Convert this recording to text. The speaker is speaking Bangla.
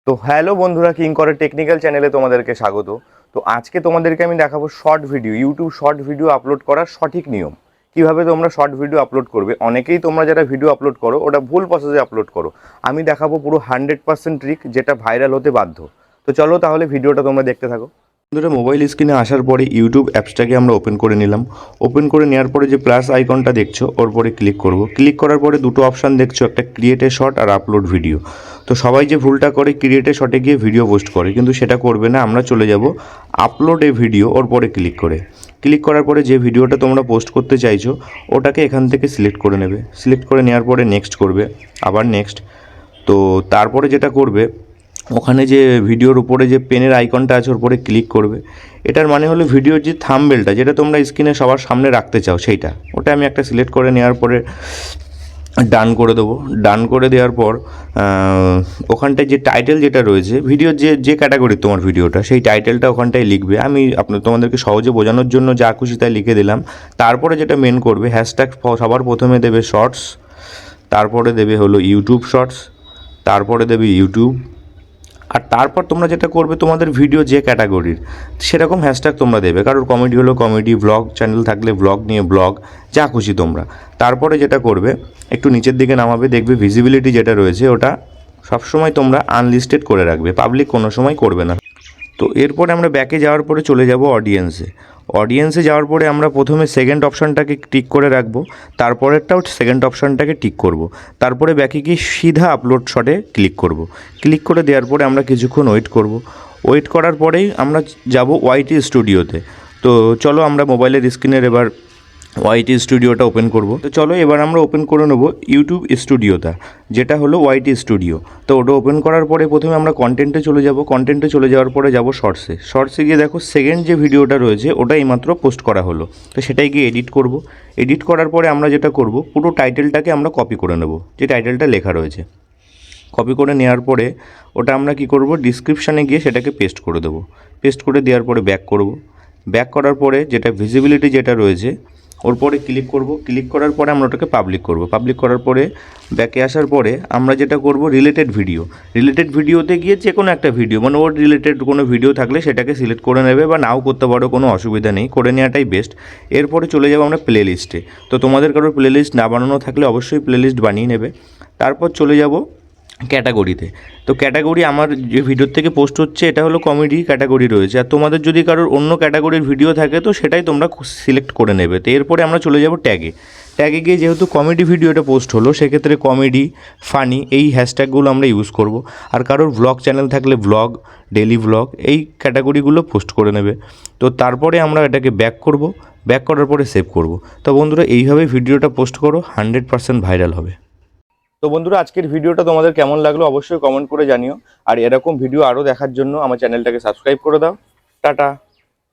তো হ্যালো বন্ধুরা, কিংকরের টেকনিক্যাল চ্যানেলে তোমাদেরকে স্বাগত। তো আজকে তোমাদেরকে আমি দেখাবো short video, YouTube short video upload করার সঠিক নিয়ম। কিভাবে তোমরা শর্ট ভিডিও আপলোড করবে। অনেকেই তোমরা যারা ভিডিও আপলোড করো ওটা ভুল প্রসেসে আপলোড করো। আমি দেখাবো পুরো 100% ট্রিক, যেটা ভাইরাল হতে বাধ্য। তো চলো তাহলে ভিডিওটা তোমরা দেখতে থাকো। বন্ধুরা, মোবাইল স্ক্রিনে আসার পরে ইউটিউব অ্যাপসটাকে আমরা ওপেন করে নিলাম। ওপেন করে নেওয়ার পরে যে প্লাস আইকনটা দেখছো ওর পরে ক্লিক করব। ক্লিক করার পরে দুটো অপশান দেখছো, একটা ক্রিয়েট এ শর্ট আর আপলোড ভিডিও। তো সবাই যে ভুলটা করে ক্রিয়েট এ শর্টে গিয়ে ভিডিও পোস্ট করে, কিন্তু সেটা করবে না। আমরা চলে যাব আপলোড এ ভিডিও, ওর পরে ক্লিক করে। ক্লিক করার পরে যে ভিডিওটা তোমরা পোস্ট করতে চাইছো ওটাকে এখান থেকে সিলেক্ট করে নেবে। সিলেক্ট করে নেওয়ার পরে নেক্সট করবে, আবার নেক্সট। তো তারপরে যেটা করবে, ওখানে যে ভিডিওর উপরে যে পেনের আইকনটা আছে ওর উপরে ক্লিক করবে। এটার মানে হলো ভিডিওর যে থাম্বনেলটা, যেটা তোমরা স্ক্রিনে সবার সামনে রাখতে চাও সেইটা, ওটা আমি একটা সিলেক্ট করে নেওয়ার পরে ডান করে দেবো। ডান করে দেওয়ার পর ওখানটায় যে টাইটেল যেটা রয়েছে, ভিডিওর যে ক্যাটাগরির তোমার ভিডিওটা, সেই টাইটেলটা ওখানটায় লিখবে। আমি তোমাদেরকে সহজে বোঝানোর জন্য যা খুশি তাই লিখে দিলাম। তারপরে যেটা মেন করবে, হ্যাশট্যাগ সবার প্রথমে দেবে শর্টস, তারপরে দেবে হলো ইউটিউব শর্টস, তারপরে দেবে ইউটিউব। আর তারপর তোমরা যেটা করবে, তোমাদের ভিডিও যে ক্যাটাগরির সেরকম হ্যাশট্যাগ তোমরা দেবে। কারোর কমেডি হলো কমেডি, ব্লগ চ্যানেল থাকলে ব্লগ নিয়ে ব্লগ, যা খুশি তোমরা। তারপরে যেটা করবে, একটু নিচের দিকে নামাবে, দেখবে ভিজিবিলিটি যেটা রয়েছে ওটা সবসময় তোমরা আনলিস্টেড করে রাখবে, পাবলিক কোনো সময় করবে না। তো এরপরে আমরা ব্যাকে যাওয়ার পরে চলে যাব অডিয়েন্সে। অডিয়েন্সে যাওয়ার পরে আমরা প্রথমে সেকেন্ড অপশানটাকে টিক করে রাখবো, তারপরেরটাও সেকেন্ড অপশানটাকে টিক করব। তারপরে ব্যাকে গিয়ে সিধা আপলোড শটে ক্লিক করব। ক্লিক করে দেওয়ার পরে আমরা কিছুক্ষণ ওয়েট করব। ওয়েট করার পরেই আমরা যাব ওয়াইটি স্টুডিওতে। তো চলো আমরা মোবাইলের স্ক্রিনের এবার ওয়াইটি স্টুডিওটা ওপেন করব। তো চলো এবার আমরা ওপেন করে নেবো ইউটিউব স্টুডিওটা, যেটা হলো ওয়াইটি স্টুডিও। তো ওটা ওপেন করার পরে প্রথমে আমরা কন্টেন্টে চলে যাব। কন্টেন্টে চলে যাওয়ার পরে যাব শর্টসে। শর্টসে গিয়ে দেখো সেকেন্ড যে ভিডিওটা রয়েছে ওটা এইমাত্র পোস্ট করা হলো। তো সেটাই গিয়ে এডিট করব। এডিট করার পরে আমরা যেটা করব, পুরো টাইটেলটাকে আমরা কপি করে নেব, যে টাইটেলটা লেখা রয়েছে। কপি করে নেওয়ার পরে ওটা আমরা কি করব, ডিসক্রিপশানে গিয়ে সেটাকে পেস্ট করে দেবো। পেস্ট করে দেওয়ার পরে ব্যাক করব। ব্যাক করার পরে যেটা ভিজিবিলিটি যেটা রয়েছে ওর পরে ক্লিক করব। ক্লিক করার পরে আমরা ওটাকে পাবলিক করব। পাবলিক করার পরে ব্যাকে আসার পরে আমরা যেটা করব, রিলেটেড ভিডিও। রিলেটেড ভিডিওতে গিয়ে যে কোনো একটা ভিডিও, মানে ওর রিলেটেড কোনো ভিডিও থাকলে সেটাকে সিলেক্ট করে নেবে, বা নাও করতে পারো, কোনো অসুবিধা নেই, করে নেওয়াটাই বেস্ট। এরপরে চলে যাবো আমরা প্লে লিস্টে। তো তোমাদের কারোর প্লে লিস্ট না বানানো থাকলে অবশ্যই প্লে লিস্ট বানিয়ে নেবে। তারপর চলে যাব ক্যাটাগরিতে। তো ক্যাটাগরি আমার যে ভিডিওর থেকে পোস্ট হচ্ছে এটা হলো কমেডি ক্যাটাগরি রয়েছে, আর তোমাদের যদি কারোর অন্য ক্যাটাগরির ভিডিও থাকে তো সেটাই তোমরা সিলেক্ট করে নেবে। তো এরপরে আমরা চলে যাব ট্যাগে। ট্যাগে গিয়ে যেহেতু কমেডি ভিডিওটা পোস্ট হলো, সেক্ষেত্রে কমেডি, ফানি এই হ্যাশট্যাগুলো আমরা ইউজ করব। আর কারোর ব্লগ চ্যানেল থাকলে ব্লগ, ডেলি ব্লগ, এই ক্যাটাগরিগুলো পোস্ট করে নেবে। তো তারপরে আমরা এটাকে ব্যাক করব। ব্যাক করার পরে সেভ করব। তো বন্ধুরা, এইভাবে ভিডিওটা পোস্ট করো, 100% ভাইরাল হবে। তো বন্ধুরা, আজকের ভিডিওটা তোমাদের কেমন লাগলো অবশ্যই কমেন্ট করে জানিও। আর এরকম ভিডিও আরও দেখার জন্য আমার চ্যানেলটাকে সাবস্ক্রাইব করে দাও। টাটা।